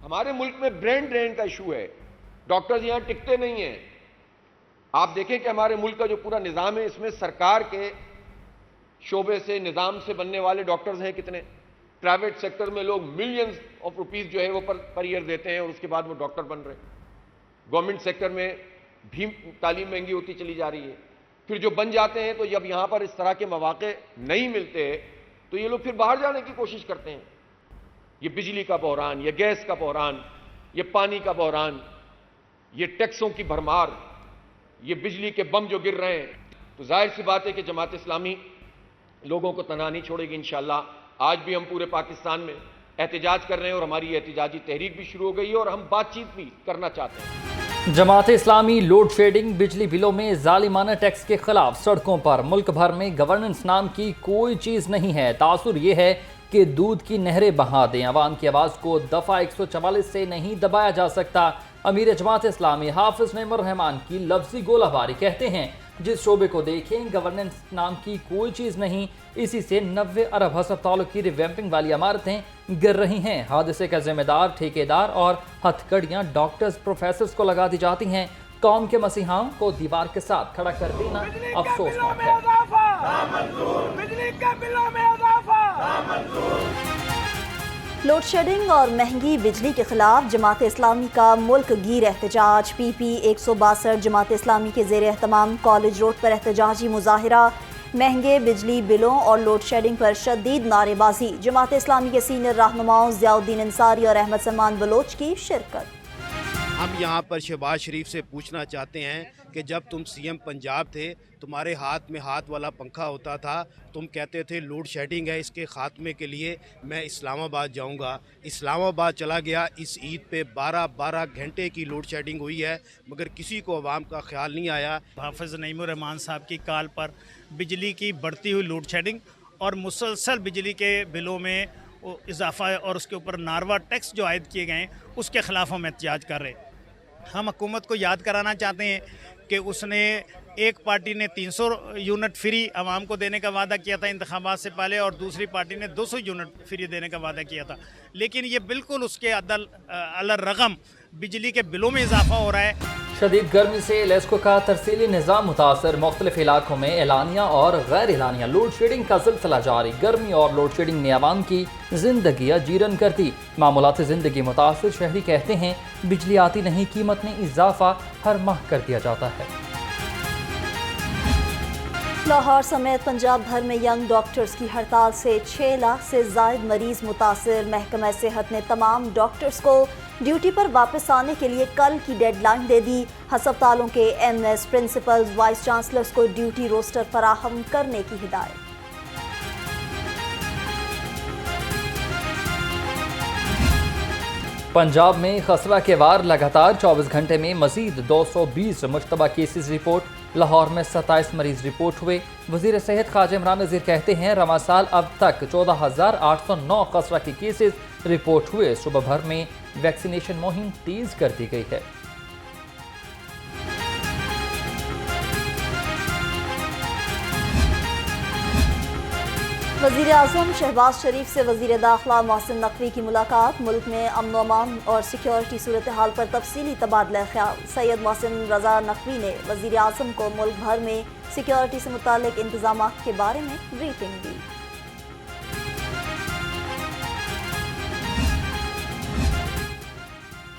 ہمارے ملک میں brain drain کا ایشو ہے، ڈاکٹرز یہاں ٹکتے نہیں ہیں. آپ دیکھیں کہ ہمارے ملک کا جو پورا نظام ہے اس میں سرکار کے شعبے سے نظام سے بننے والے ڈاکٹرز ہیں کتنے. پرائیویٹ سیکٹر میں لوگ ملینز آف روپیز جو ہے وہ پر ایئر دیتے ہیں اور اس کے بعد وہ ڈاکٹر بن رہے ہیں. گورنمنٹ سیکٹر میں بھی تعلیم مہنگی ہوتی چلی جا رہی ہے. پھر جو بن جاتے ہیں تو جب یہاں پر اس طرح کے مواقع نہیں ملتے تو یہ لوگ پھر باہر جانے کی کوشش کرتے ہیں. یہ بجلی کا بحران، یہ گیس کا بحران، یہ پانی کا بحران، یہ ٹیکسوں کی بھرمار، یہ بجلی کے بم جو گر رہے ہیں، تو ظاہر سی بات ہے کہ جماعت اسلامی لوگوں کو تنہا نہیں چھوڑے گی انشاءاللہ. آج بھی ہم پورے پاکستان میں احتجاج کر رہے ہیں اور ہماری یہ احتجاجی تحریک بھی شروع ہو گئی ہے اور ہم بات چیت بھی کرنا چاہتے ہیں. جماعت اسلامی لوڈ شیڈنگ، بجلی بلوں میں ظالمانہ ٹیکس کے خلاف سڑکوں پر. ملک بھر میں گورننس نام کی کوئی چیز نہیں ہے. تاثر یہ ہے کہ دودھ کی نہریں بہا دیں. عوام کی آواز کو دفعہ 144 سے نہیں دبایا جا سکتا. امیر جماعت اسلامی حافظ نعیم الرحمان کی لفظی گولہ باری. کہتے ہیں جس شعبے کو دیکھیں گورننس نام کی کوئی چیز نہیں. اسی سے 90 ارب ہسپتالوں کی ریویمپنگ والی عمارتیں گر رہی ہیں. حادثے کا ذمہ دار ٹھیکیدار اور ہتھ کڑیاں ڈاکٹرز پروفیسرز کو لگا دی جاتی ہیں. قوم کے مسیحاؤں کو دیوار کے ساتھ کھڑا کر دینا افسوسناک ہے. لوڈ شیڈنگ اور مہنگی بجلی کے خلاف جماعت اسلامی کا ملک گیر احتجاج. پی پی 162 جماعت اسلامی کے زیر اہتمام کالج روڈ پر احتجاجی مظاہرہ. مہنگے بجلی بلوں اور لوڈ شیڈنگ پر شدید نعرے بازی. جماعت اسلامی کے سینئر رہنماؤں ضیاء الدین انصاری اور احمد سلمان بلوچ کی شرکت. ہم یہاں پر شہباز شریف سے پوچھنا چاہتے ہیں کہ جب تم سی ایم پنجاب تھے تمہارے ہاتھ میں ہاتھ والا پنکھا ہوتا تھا، تم کہتے تھے لوڈ شیڈنگ ہے، اس کے خاتمے کے لیے میں اسلام آباد جاؤں گا. اسلام آباد چلا گیا. اس عید پہ 12 گھنٹے کی لوڈ شیڈنگ ہوئی ہے مگر کسی کو عوام کا خیال نہیں آیا. حافظ نعیم الرحمان صاحب کی کال پر بجلی کی بڑھتی ہوئی لوڈ شیڈنگ اور مسلسل بجلی کے بلوں میں اضافہ اور اس کے اوپر ناروا ٹیکس جو عائد کیے گئے ہیں اس کے خلاف ہم احتجاج کر رہے ہیں. ہم حکومت کو یاد کرانا چاہتے ہیں کہ اس نے ایک پارٹی نے 300 یونٹ فری عوام کو دینے کا وعدہ کیا تھا انتخابات سے پہلے اور دوسری پارٹی نے 200 یونٹ فری دینے کا وعدہ کیا تھا، لیکن یہ بالکل اس کے الرغم بجلی کے بلوں میں اضافہ ہو رہا ہے. شدید گرمی سے لیسکو کا ترسیلی نظام متاثر. مختلف علاقوں میں اعلانیہ اور غیر اعلانیہ لوڈ شیڈنگ کا سلسلہ جاری. گرمی اور لوڈ شیڈنگ نے عوام کی زندگی اجیرن کر دی. معمولات زندگی متاثر. شہری کہتے ہیں بجلی آتی نہیں، قیمت میں اضافہ ہر ماہ کر دیا جاتا ہے. لاہور سمیت پنجاب بھر میں ینگ ڈاکٹرز کی ہڑتال سے 6 لاکھ سے زائد مریض متاثر. محکمہ صحت نے تمام ڈاکٹرز کو ڈیوٹی پر واپس آنے کے لیے کل کی ڈیڈ لائن دے دی. ہسپتالوں کے M S, principals, vice chancellors کو ڈیوٹی روسٹر فراہم کرنے کی ہدایت. پنجاب میں خسرہ کے وار لگاتار 24 گھنٹے میں مزید 220 مشتبہ کیسز رپورٹ. لاہور میں 27 مریض رپورٹ ہوئے. وزیر صحت خواجہ عمران نذیر کہتے ہیں رواں سال اب تک 14,809 خسرہ کے کیسز رپورٹ ہوئے. صوبہ بھر میں ویکسینیشن مہم تیز کر دی گئی ہے. وزیر اعظم شہباز شریف سے وزیر داخلہ محسن نقوی کی ملاقات. ملک میں امن و امان اور سیکیورٹی صورتحال پر تفصیلی تبادلہ خیال. سید محسن رضا نقوی نے وزیر اعظم کو ملک بھر میں سیکیورٹی سے متعلق انتظامات کے بارے میں بریفنگ دی.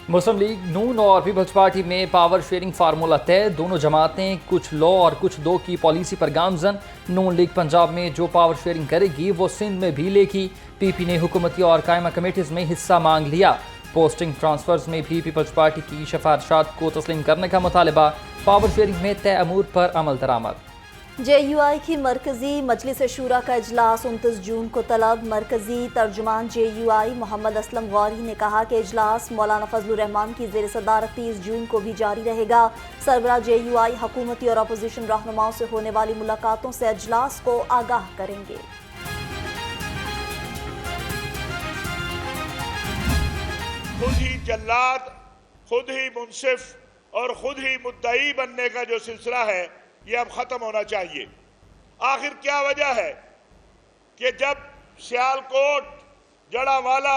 مسلم لیگ نون اور پیپلز پارٹی میں پاور شیئرنگ فارمولہ طے. دونوں جماعتیں کچھ لو اور کچھ دو کی پالیسی پر گامزن. نون لیگ پنجاب میں جو پاور شیئرنگ کرے گی وہ سندھ میں بھی لے گی. پی پی نے حکومتی اور قائمہ کمیٹیز میں حصہ مانگ لیا. پوسٹنگ ٹرانسفرز میں بھی پیپلز پارٹی کی سفارشات کو تسلیم کرنے کا مطالبہ. پاور شیئرنگ میں طے امور پر عمل درآمد. جے یو آئی کی مرکزی مجلس شورا کا اجلاس 29 جون کو طلب. مرکزی ترجمان جے یو آئی محمد اسلم غوری نے کہا کہ اجلاس مولانا فضل الرحمان کی زیر صدارت 30 جون کو بھی جاری رہے گا. سربراہ جے یو آئی حکومتی اور اپوزیشن رہنماؤں سے ہونے والی ملاقاتوں سے اجلاس کو آگاہ کریں گے. خود ہی جلاد، خود ہی منصف اور خود ہی مدعی بننے کا جو سلسلہ ہے یہ اب ختم ہونا چاہیے. آخر کیا وجہ ہے کہ جب سیالکوٹ، جڑا والا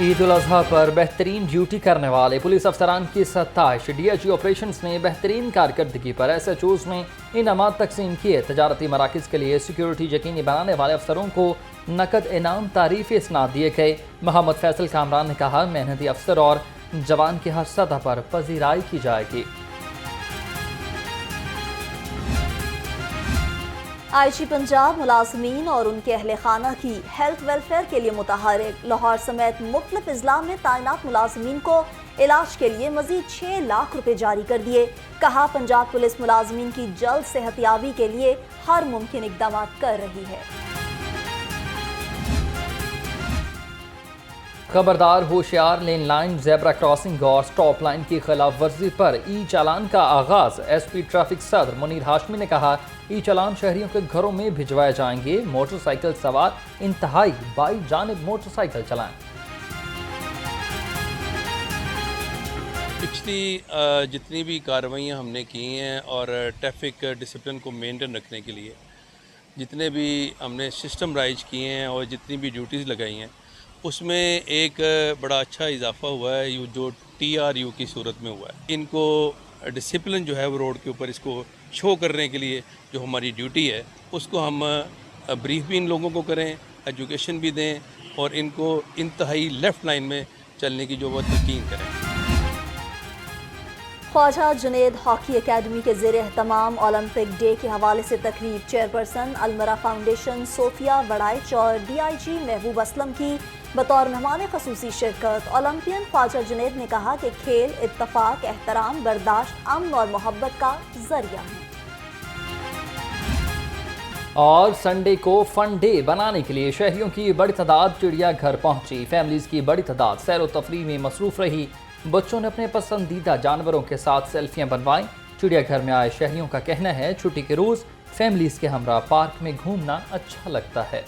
عید الاضحیٰ پر بہترین ڈیوٹی کرنے والے پولیس افسران کی ستائش۔ ڈی آئی جی آپریشنز نے بہترین کارکردگی پر ایس ایچ اوز میں انعامات تقسیم کیے۔ تجارتی مراکز کے لیے سیکیورٹی یقینی بنانے والے افسروں کو نقد انعام تعریفی اسناد دیے گئے۔ محمد فیصل کامران نے کہا محنتی افسر اور جوان کی ہر سطح پر پذیرائی کی جائے گی۔ آئی جی پنجاب ملازمین اور ان کے اہل خانہ کی ہیلتھ ویلفیئر کے لیے متحرک۔ لاہور سمیت مختلف اضلاع میں تعینات ملازمین کو علاج کے لیے مزید 6 لاکھ روپے جاری کر دیے۔ کہا پنجاب پولیس ملازمین کی جلد صحت یابی کے لیے ہر ممکن اقدامات کر رہی ہے۔ خبردار ہوشیار، لین لائن، زیبرا کراسنگ اور سٹاپ لائن کی خلاف ورزی پر ای چالان کا آغاز۔ ایس پی ٹریفک صدر منیر ہاشمی نے کہا ای چالان شہریوں کے گھروں میں بھجوائے جائیں گے۔ موٹر سائیکل سوار انتہائی بائی جانب موٹر سائیکل چلائیں۔ پچھلی جتنی بھی کارروائیاں ہم نے کی ہیں اور ٹریفک ڈسپلن کو مینٹین رکھنے کے لیے جتنے بھی ہم نے سسٹم رائج کیے ہیں اور جتنی بھی ڈیوٹیز لگائی ہیں، اس میں ایک بڑا اچھا اضافہ ہوا ہے جو TRU کی صورت میں ہوا ہے۔ ان کو ڈسپلن جو ہے وہ روڈ کے اوپر اس کو شو کرنے کے لیے جو ہماری ڈیوٹی ہے اس کو ہم بریف بھی ان لوگوں کو کریں، ایجوکیشن بھی دیں اور ان کو انتہائی لیفٹ لائن میں چلنے کی جو وہ تلقین کریں۔ خواجہ جنید ہاکی اکیڈمی کے زیر اہتمام اولمپک ڈے کے حوالے سے تقریب۔ چیئرپرسن المرا فاؤنڈیشن صوفیہ وڑائچ اور DIG محبوب اسلم کی بطور مہمان خصوصی شرکت۔ اولمپئن خواجہ جنید نے کہا کہ کھیل اتفاق، احترام، برداشت، امن اور محبت کا ذریعہ ہے۔ اور سنڈے کو فن ڈے بنانے کے لیے شہریوں کی بڑی تعداد چڑیا گھر پہنچی۔ فیملیز کی بڑی تعداد سیر و تفریح میں مصروف رہی۔ بچوں نے اپنے پسندیدہ جانوروں کے ساتھ سیلفیاں بنوائیں۔ چڑیا گھر میں آئے شہریوں کا کہنا ہے چھٹی کے روز فیملیز کے ہمراہ پارک میں گھومنا اچھا لگتا ہے۔